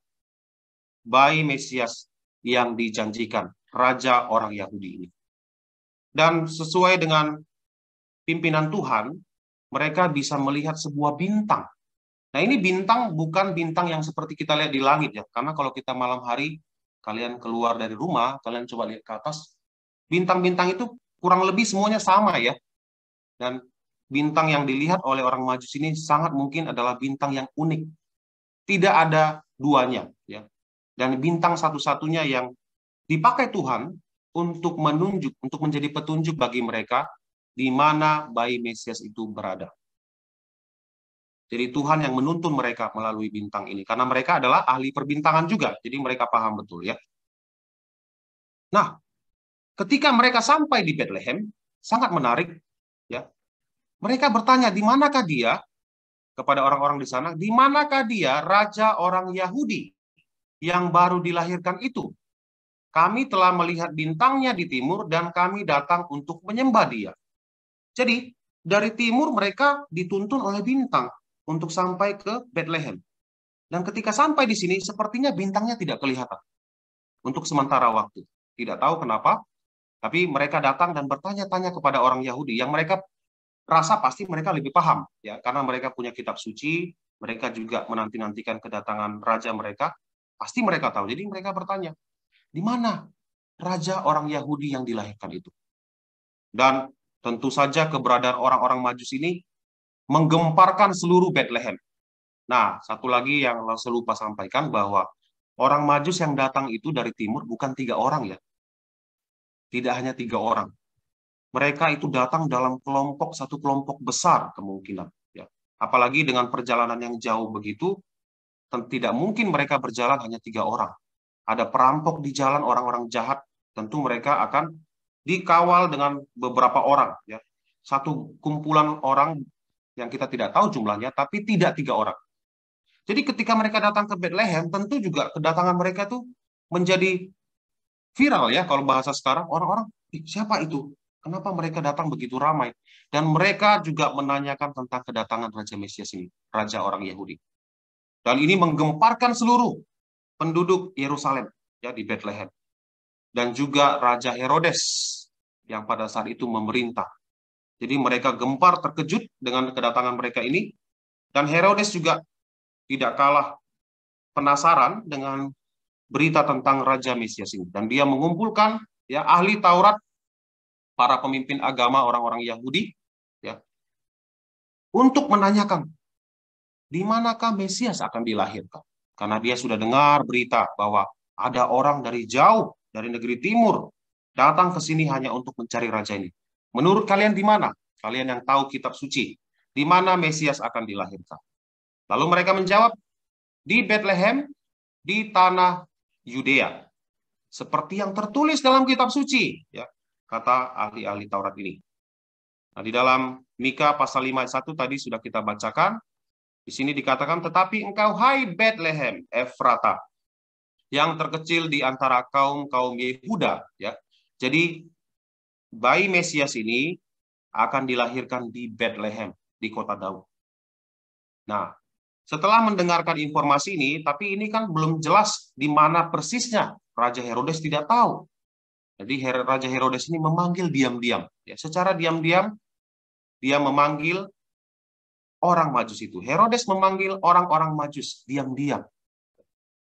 Speaker 4: bayi Mesias yang dijanjikan, Raja orang Yahudi ini. Dan sesuai dengan pimpinan Tuhan, mereka bisa melihat sebuah bintang. Nah, ini bintang bukan bintang yang seperti kita lihat di langit ya. Karena kalau kita malam hari, kalian keluar dari rumah, kalian coba lihat ke atas, bintang-bintang itu kurang lebih semuanya sama ya. Dan bintang yang dilihat oleh orang Majus ini sangat mungkin adalah bintang yang unik. Tidak ada duanya ya. Dan bintang satu-satunya yang dipakai Tuhan untuk menunjuk, untuk menjadi petunjuk bagi mereka di mana bayi Mesias itu berada. Jadi Tuhan yang menuntun mereka melalui bintang ini. Karena mereka adalah ahli perbintangan juga. Jadi mereka paham betul ya. Nah, ketika mereka sampai di Bethlehem, sangat menarik ya. Mereka bertanya, di manakah dia? Kepada orang-orang di sana, di manakah dia, Raja orang Yahudi yang baru dilahirkan itu? Kami telah melihat bintangnya di timur dan kami datang untuk menyembah dia. Jadi, dari timur mereka dituntun oleh bintang untuk sampai ke Bethlehem. Dan ketika sampai di sini, sepertinya bintangnya tidak kelihatan. Untuk sementara waktu. Tidak tahu kenapa, tapi mereka datang dan bertanya-tanya kepada orang Yahudi, yang mereka rasa pasti mereka lebih paham. Ya, karena mereka punya kitab suci, mereka juga menanti-nantikan kedatangan raja mereka, pasti mereka tahu. Jadi mereka bertanya, di mana Raja orang Yahudi yang dilahirkan itu? Dan tentu saja keberadaan orang-orang Majus ini menggemparkan seluruh Bethlehem. Nah, satu lagi yang saya lupa sampaikan bahwa orang Majus yang datang itu dari timur bukan 3 orang ya. Tidak hanya 3 orang. Mereka itu datang dalam satu kelompok besar kemungkinan. Ya. Apalagi dengan perjalanan yang jauh begitu, tidak mungkin mereka berjalan hanya 3 orang. Ada perampok di jalan, orang-orang jahat, tentu mereka akan dikawal dengan beberapa orang. Ya. Satu kumpulan orang yang kita tidak tahu jumlahnya, tapi tidak 3 orang. Jadi ketika mereka datang ke Bethlehem, tentu juga kedatangan mereka tuh menjadi viral ya, kalau bahasa sekarang, orang-orang, siapa itu? Kenapa mereka datang begitu ramai? Dan mereka juga menanyakan tentang kedatangan Raja Mesias ini, Raja orang Yahudi. Dan ini menggemparkan seluruh penduduk Yerusalem ya di Bethlehem. Dan juga Raja Herodes yang pada saat itu memerintah. Jadi mereka gempar, terkejut dengan kedatangan mereka ini. Dan Herodes juga tidak kalah penasaran dengan berita tentang Raja Mesias ini. Dan dia mengumpulkan ya ahli Taurat, para pemimpin agama orang-orang Yahudi, ya, untuk menanyakan di manakah Mesias akan dilahirkan. Karena dia sudah dengar berita bahwa ada orang dari jauh, dari negeri timur, datang ke sini hanya untuk mencari raja ini. Menurut kalian di mana? Kalian yang tahu kitab suci, di mana Mesias akan dilahirkan? Lalu mereka menjawab, di Bethlehem, di tanah Yudea. Seperti yang tertulis dalam kitab suci, ya, kata ahli-ahli Taurat ini. Nah, di dalam Mika pasal 5 ayat 1 tadi sudah kita bacakan. Di sini dikatakan, tetapi engkau hai Bethlehem Efrata, yang terkecil di antara kaum-kaum Yehuda. Ya. Jadi bayi Mesias ini akan dilahirkan di Bethlehem, di kota Daud. Nah, Setelah mendengarkan informasi ini, tapi ini kan belum jelas di mana persisnya. Raja Herodes tidak tahu. Jadi Raja Herodes ini memanggil diam-diam. Ya, secara diam-diam, dia memanggil orang Majus itu. Herodes memanggil orang-orang Majus diam-diam,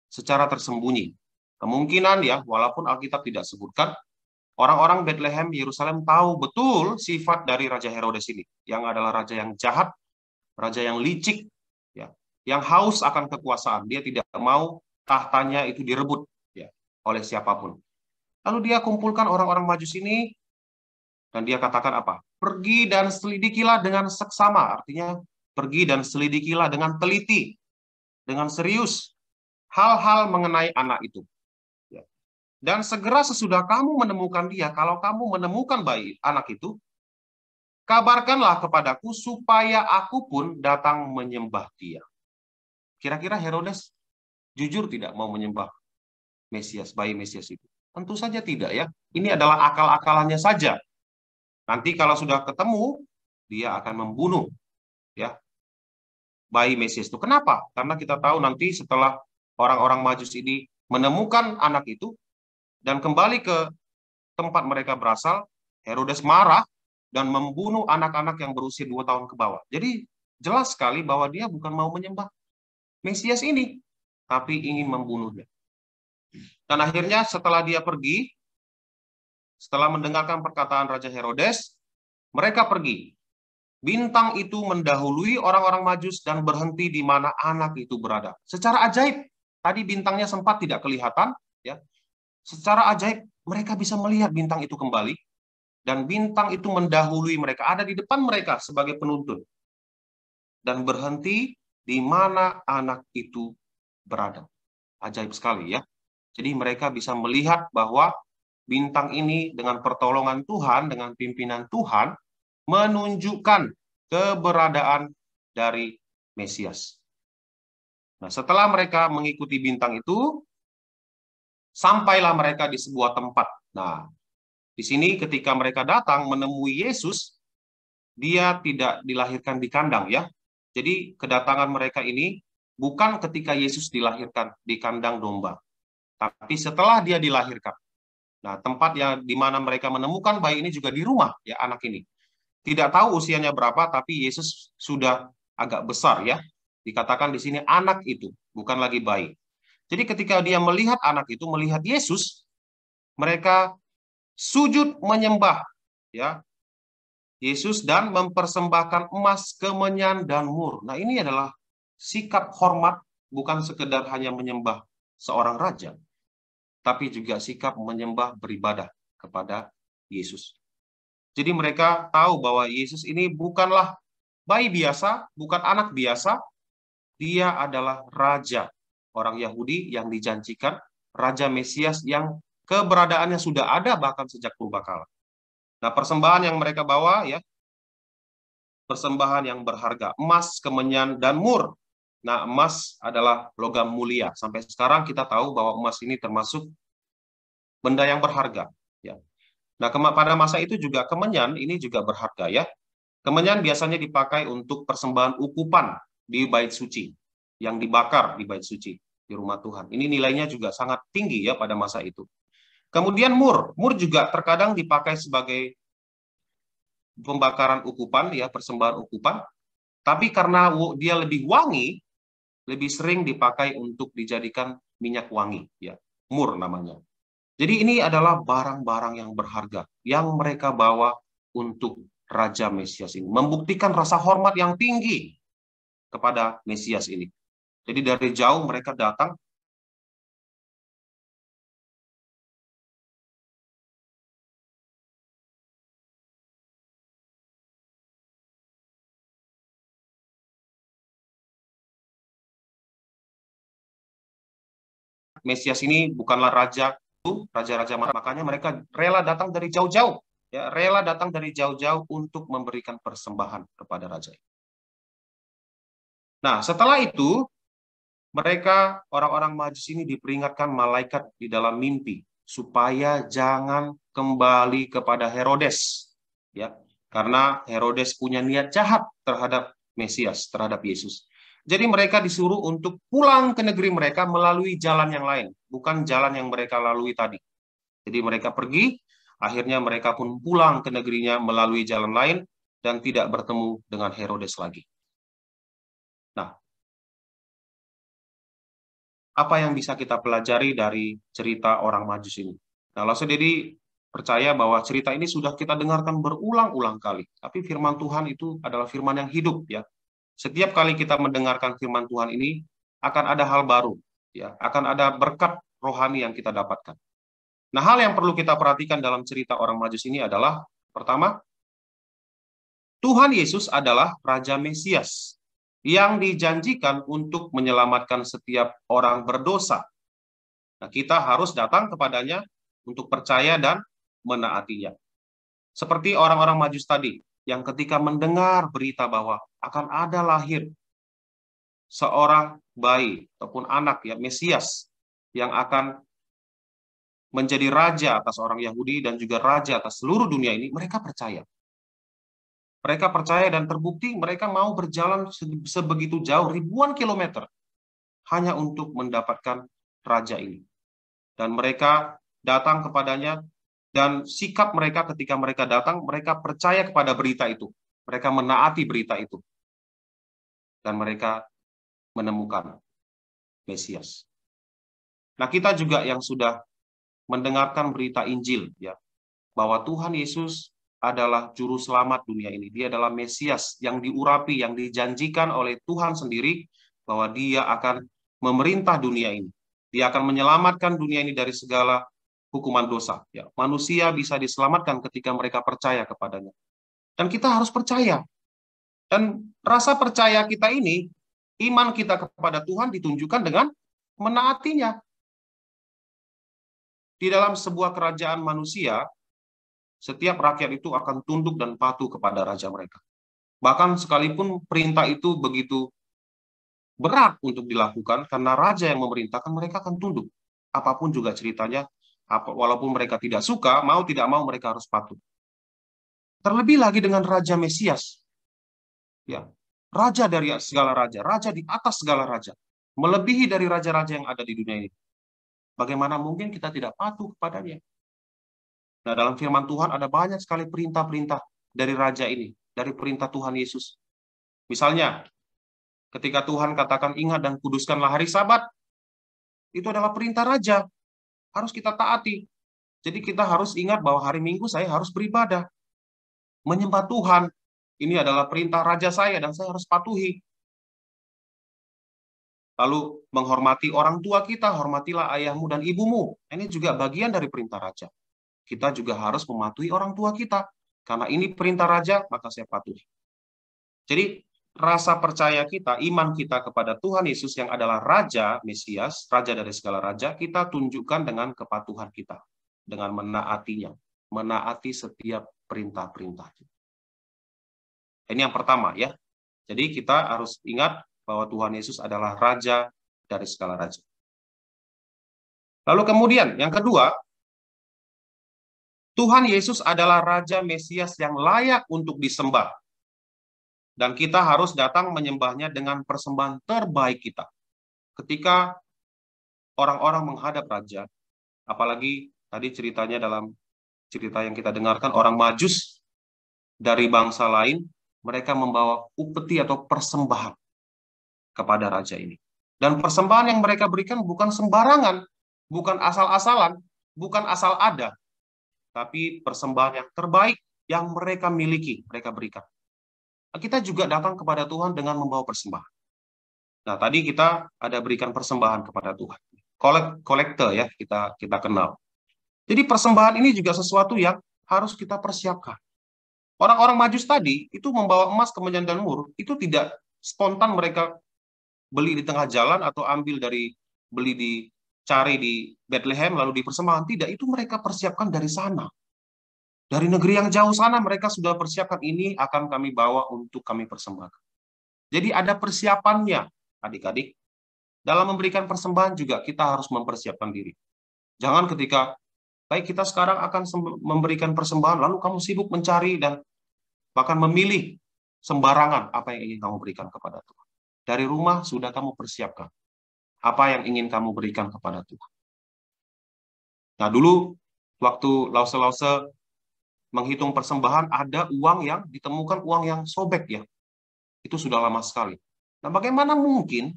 Speaker 4: secara tersembunyi. Kemungkinan ya, walaupun Alkitab tidak sebutkan, orang-orang Bethlehem, Yerusalem tahu betul sifat dari Raja Herodes ini, yang adalah raja yang jahat, raja yang licik, ya, yang haus akan kekuasaan. Dia tidak mau tahtanya itu direbut ya oleh siapapun. Lalu dia kumpulkan orang-orang Majus ini, dan dia katakan apa? Pergi dan selidikilah dengan seksama, artinya pergi dan selidikilah dengan teliti, dengan serius, hal-hal mengenai anak itu. Dan segera sesudah kamu menemukan dia, kalau kamu menemukan bayi anak itu, kabarkanlah kepadaku supaya aku pun datang menyembah dia. Kira-kira Herodes jujur tidak mau menyembah Mesias, bayi Mesias itu? Tentu saja tidak ya. Ini adalah akal-akalannya saja. Nanti kalau sudah ketemu, dia akan membunuh ya bayi Mesias itu. Kenapa? Karena kita tahu nanti setelah orang-orang Majus ini menemukan anak itu, dan kembali ke tempat mereka berasal, Herodes marah dan membunuh anak-anak yang berusia 2 tahun ke bawah. Jadi jelas sekali bahwa dia bukan mau menyembah Mesias ini, tapi ingin membunuhnya. Dan akhirnya setelah dia pergi, setelah mendengarkan perkataan Raja Herodes, mereka pergi. Bintang itu mendahului orang-orang Majus dan berhenti di mana anak itu berada. Secara ajaib, tadi bintangnya sempat tidak kelihatan, ya. Secara ajaib, mereka bisa melihat bintang itu kembali, dan bintang itu mendahului mereka, ada di depan mereka sebagai penuntun, dan berhenti di mana anak itu berada. Ajaib sekali ya. Jadi mereka bisa melihat bahwa bintang ini dengan pertolongan Tuhan, dengan pimpinan Tuhan, menunjukkan keberadaan dari Mesias. Nah, setelah mereka mengikuti bintang itu, sampailah mereka di sebuah tempat. Nah, di sini ketika mereka datang menemui Yesus, dia tidak dilahirkan di kandang ya. Jadi kedatangan mereka ini bukan ketika Yesus dilahirkan di kandang domba, tapi setelah dia dilahirkan. Nah, tempat yang di mana mereka menemukan bayi ini juga di rumah ya anak ini. Tidak tahu usianya berapa, tapi Yesus sudah agak besar ya. Dikatakan di sini anak itu, bukan lagi bayi. Jadi ketika dia melihat anak itu, melihat Yesus, mereka sujud menyembah ya Yesus dan mempersembahkan emas, kemenyan, dan mur. Nah, ini adalah sikap hormat, bukan sekedar hanya menyembah seorang raja, tapi juga sikap menyembah beribadah kepada Yesus. Jadi mereka tahu bahwa Yesus ini bukanlah bayi biasa, bukan anak biasa, dia adalah raja orang Yahudi yang dijanjikan, Raja Mesias yang keberadaannya sudah ada bahkan sejak purbakala. Nah, persembahan yang mereka bawa ya, persembahan yang berharga, emas, kemenyan, dan mur. Nah, emas adalah logam mulia. Sampai sekarang kita tahu bahwa emas ini termasuk benda yang berharga. Ya. Nah, pada masa itu juga kemenyan ini juga berharga ya. Kemenyan biasanya dipakai untuk persembahan ukupan di bait suci, yang dibakar di bait suci di rumah Tuhan. Ini nilainya juga sangat tinggi ya pada masa itu. Kemudian mur juga terkadang dipakai sebagai pembakaran ukupan ya, persembahan ukupan. Tapi karena dia lebih wangi, lebih sering dipakai untuk dijadikan minyak wangi ya, mur namanya. Jadi ini adalah barang-barang yang berharga yang mereka bawa untuk Raja Mesias ini, membuktikan rasa hormat yang tinggi kepada Mesias ini. Jadi dari jauh mereka datang. Mesias ini bukanlah raja-raja, makanya mereka rela datang dari jauh-jauh, ya, rela datang dari jauh-jauh untuk memberikan persembahan kepada raja. Nah, setelah itu mereka, orang-orang Majus ini, diperingatkan malaikat di dalam mimpi supaya jangan kembali kepada Herodes, ya, karena Herodes punya niat jahat terhadap Mesias, terhadap Yesus. Jadi mereka disuruh untuk pulang ke negeri mereka melalui jalan yang lain, bukan jalan yang mereka lalui tadi. Jadi mereka pergi, akhirnya mereka pun pulang ke negerinya melalui jalan lain dan tidak bertemu dengan Herodes lagi. Nah, apa yang bisa kita pelajari dari cerita orang Majus ini? Nah, Laus Dedi percaya bahwa cerita ini sudah kita dengarkan berulang-ulang kali. Tapi firman Tuhan itu adalah firman yang hidup, ya. Setiap kali kita mendengarkan firman Tuhan ini, akan ada hal baru, ya, akan ada berkat rohani yang kita dapatkan. Nah, hal yang perlu kita perhatikan dalam cerita orang Majus ini adalah, pertama, Tuhan Yesus adalah Raja Mesias yang dijanjikan untuk menyelamatkan setiap orang berdosa. Nah, kita harus datang kepadanya untuk percaya dan menaatinya. Seperti orang-orang Majus tadi, yang ketika mendengar berita bahwa akan ada lahir seorang bayi ataupun anak, ya, Mesias yang akan menjadi raja atas orang Yahudi dan juga raja atas seluruh dunia ini, mereka percaya. Mereka percaya dan terbukti mereka mau berjalan sebegitu jauh, ribuan kilometer, hanya untuk mendapatkan raja ini. Dan mereka datang kepadanya, dan sikap mereka ketika mereka datang, mereka percaya kepada berita itu. Mereka menaati berita itu. Dan mereka menemukan Mesias. Nah, kita juga yang sudah mendengarkan berita Injil, ya, bahwa Tuhan Yesus adalah juru selamat dunia ini. Dia adalah Mesias yang diurapi, yang dijanjikan oleh Tuhan sendiri bahwa dia akan memerintah dunia ini. Dia akan menyelamatkan dunia ini dari segala hukuman dosa. Ya, manusia bisa diselamatkan ketika mereka percaya kepadanya. Dan kita harus percaya. Dan rasa percaya kita ini, iman kita kepada Tuhan ditunjukkan dengan menaatinya. Di dalam sebuah kerajaan manusia, setiap rakyat itu akan tunduk dan patuh kepada raja mereka. Bahkan sekalipun perintah itu begitu berat untuk dilakukan, karena raja yang memerintahkan, mereka akan tunduk. Apapun juga ceritanya, walaupun mereka tidak suka, mau tidak mau mereka harus patuh. Terlebih lagi dengan Raja Mesias. Ya, raja dari segala raja, raja di atas segala raja, melebihi dari raja-raja yang ada di dunia ini. Bagaimana mungkin kita tidak patuh kepadanya? Nah, dalam firman Tuhan ada banyak sekali perintah-perintah dari raja ini, dari perintah Tuhan Yesus. Misalnya, ketika Tuhan katakan ingat dan kuduskanlah hari Sabat, itu adalah perintah raja. Harus kita taati. Jadi kita harus ingat bahwa hari Minggu saya harus beribadah. Menyembah Tuhan. Ini adalah perintah raja saya dan saya harus patuhi. Lalu menghormati orang tua kita, hormatilah ayahmu dan ibumu. Ini juga bagian dari perintah raja. Kita juga harus mematuhi orang tua kita. Karena ini perintah raja, maka saya patuhi. Jadi rasa percaya kita, iman kita kepada Tuhan Yesus yang adalah Raja Mesias, Raja dari segala raja, kita tunjukkan dengan kepatuhan kita, dengan menaatinya, menaati setiap perintah-perintahnya. Ini yang pertama, ya. Jadi kita harus ingat bahwa Tuhan Yesus adalah Raja dari segala raja. Lalu kemudian, yang kedua, Tuhan Yesus adalah Raja Mesias yang layak untuk disembah. Dan kita harus datang menyembahnya dengan persembahan terbaik kita. Ketika orang-orang menghadap raja, apalagi tadi ceritanya dalam cerita yang kita dengarkan, orang Majus dari bangsa lain, mereka membawa upeti atau persembahan kepada raja ini. Dan persembahan yang mereka berikan bukan sembarangan, bukan asal-asalan, bukan asal ada, tapi persembahan yang terbaik yang mereka miliki, mereka berikan. Kita juga datang kepada Tuhan dengan membawa persembahan. Nah, tadi kita ada berikan persembahan kepada Tuhan. Kolektor, ya, kita kenal. Jadi persembahan ini juga sesuatu yang harus kita persiapkan. Orang-orang Majus tadi itu membawa emas, kemenyan, dan mur, itu tidak spontan mereka beli di tengah jalan atau cari di Bethlehem lalu dipersembahkan. Tidak, itu mereka persiapkan dari sana. Dari negeri yang jauh sana mereka sudah persiapkan, ini akan kami bawa untuk kami persembahkan. Jadi ada persiapannya, adik-adik. Dalam memberikan persembahan juga kita harus mempersiapkan diri. Jangan ketika, baik kita sekarang akan memberikan persembahan, lalu kamu sibuk mencari dan bahkan memilih sembarangan apa yang ingin kamu berikan kepada Tuhan. dari rumah sudah kamu persiapkan. Apa yang ingin kamu berikan kepada Tuhan. Nah, dulu waktu Lause menghitung persembahan, ada uang yang ditemukan, uang yang sobek ya. Itu sudah lama sekali. Nah, bagaimana mungkin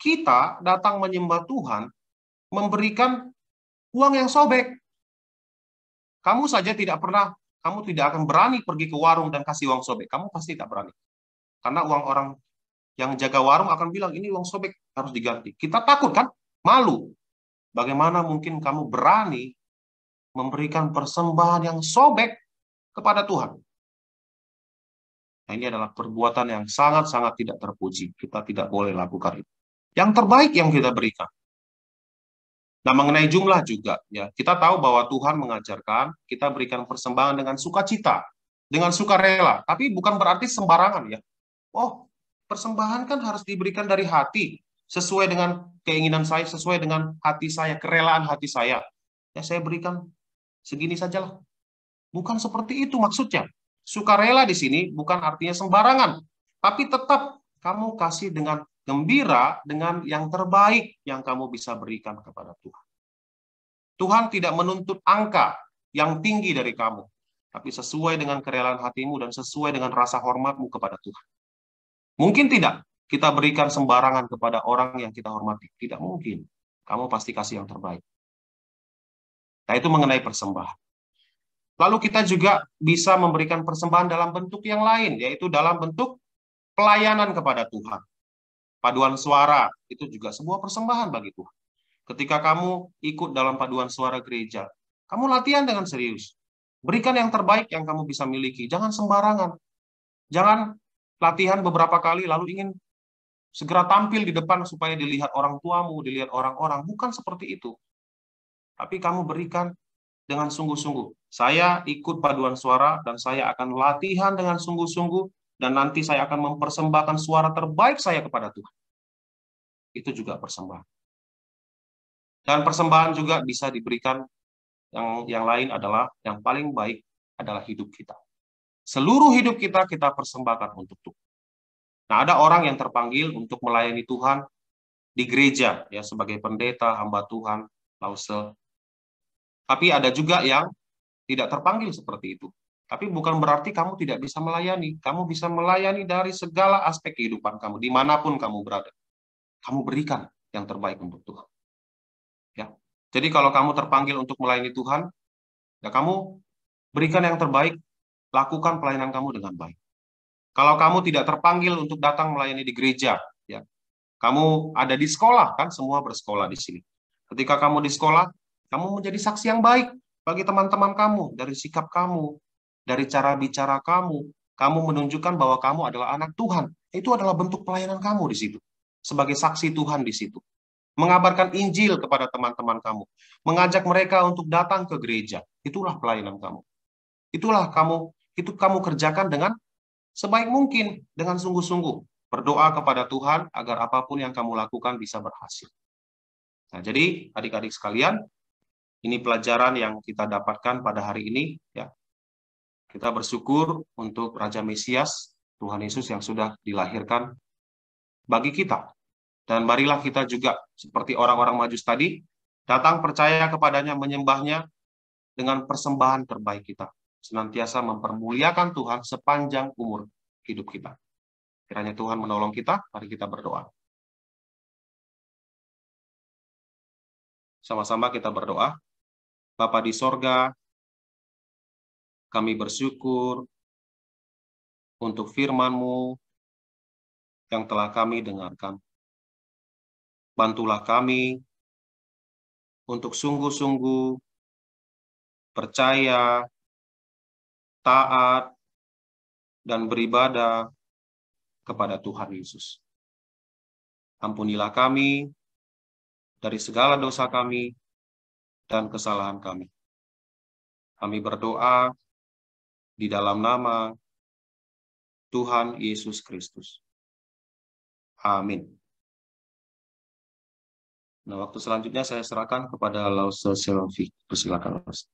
Speaker 4: kita datang menyembah Tuhan, memberikan uang yang sobek? Kamu saja kamu tidak akan berani pergi ke warung dan kasih uang sobek. Kamu pasti tak berani. Karena uang orang yang jaga warung akan bilang, ini uang sobek, harus diganti. Kita takut kan? Malu. Bagaimana mungkin kamu berani memberikan persembahan yang sobek kepada Tuhan? Nah, ini adalah perbuatan yang sangat-sangat tidak terpuji. Kita tidak boleh lakukan itu. Yang terbaik yang kita berikan. Nah, mengenai jumlah juga, ya, kita tahu bahwa Tuhan mengajarkan kita berikan persembahan dengan sukacita, dengan sukarela. Tapi bukan berarti sembarangan ya. Oh, persembahan kan harus diberikan dari hati, sesuai dengan keinginan saya, sesuai dengan hati saya, kerelaan hati saya. Ya, saya berikan segini sajalah. Bukan seperti itu maksudnya. Sukarela di sini bukan artinya sembarangan, tapi tetap kamu kasih dengan gembira, dengan yang terbaik yang kamu bisa berikan kepada Tuhan. Tuhan tidak menuntut angka yang tinggi dari kamu, tapi sesuai dengan kerelaan hatimu dan sesuai dengan rasa hormatmu kepada Tuhan. Mungkin tidak kita berikan sembarangan kepada orang yang kita hormati. Tidak mungkin. Kamu pasti kasih yang terbaik. Nah, itu mengenai persembahan. Lalu kita juga bisa memberikan persembahan dalam bentuk yang lain, yaitu dalam bentuk pelayanan kepada Tuhan. Paduan suara, itu juga sebuah persembahan bagi Tuhan. Ketika kamu ikut dalam paduan suara gereja, kamu latihan dengan serius. Berikan yang terbaik yang kamu bisa miliki. Jangan sembarangan. Jangan latihan beberapa kali lalu ingin segera tampil di depan supaya dilihat orang tuamu, dilihat orang-orang. Bukan seperti itu. Tapi kamu berikan dengan sungguh-sungguh. Saya ikut paduan suara dan saya akan latihan dengan sungguh-sungguh dan nanti saya akan mempersembahkan suara terbaik saya kepada Tuhan. Itu juga persembahan. Dan persembahan juga bisa diberikan yang lain adalah yang paling baik adalah hidup kita. Seluruh hidup kita persembahkan untuk Tuhan. Nah, ada orang yang terpanggil untuk melayani Tuhan di gereja ya sebagai pendeta, hamba Tuhan, Lause. Tapi ada juga yang tidak terpanggil seperti itu. Tapi bukan berarti kamu tidak bisa melayani. Kamu bisa melayani dari segala aspek kehidupan kamu, dimanapun kamu berada. Kamu berikan yang terbaik untuk Tuhan. Ya. Jadi kalau kamu terpanggil untuk melayani Tuhan, ya kamu berikan yang terbaik, lakukan pelayanan kamu dengan baik. Kalau kamu tidak terpanggil untuk datang melayani di gereja, ya, kamu ada di sekolah, kan semua bersekolah di sini. Ketika kamu di sekolah, kamu menjadi saksi yang baik bagi teman-teman kamu, dari sikap kamu, dari cara bicara kamu menunjukkan bahwa kamu adalah anak Tuhan. Itu adalah bentuk pelayanan kamu di situ, sebagai saksi Tuhan di situ. Mengabarkan Injil kepada teman-teman kamu, mengajak mereka untuk datang ke gereja. Itulah pelayanan kamu. Itu kamu kerjakan dengan sebaik mungkin, dengan sungguh-sungguh. Berdoa kepada Tuhan agar apapun yang kamu lakukan bisa berhasil. Nah, jadi adik-adik sekalian, ini pelajaran yang kita dapatkan pada hari ini. Ya. Kita bersyukur untuk Raja Mesias, Tuhan Yesus yang sudah dilahirkan bagi kita. Dan marilah kita juga, seperti orang-orang Majus tadi, datang percaya kepadanya, menyembahnya dengan persembahan terbaik kita. Senantiasa mempermuliakan Tuhan sepanjang umur hidup kita. Kiranya Tuhan menolong kita, mari kita berdoa. Sama-sama kita berdoa. Bapa di sorga, kami bersyukur untuk firman-Mu yang telah kami dengarkan. Bantulah kami untuk sungguh-sungguh percaya, taat, dan beribadah kepada Tuhan Yesus. Ampunilah kami dari segala dosa kami dan kesalahan kami. Kami berdoa di dalam nama Tuhan Yesus Kristus. Amin. Nah, waktu selanjutnya saya serahkan kepada Lause Selvi. Persilakan, Lause.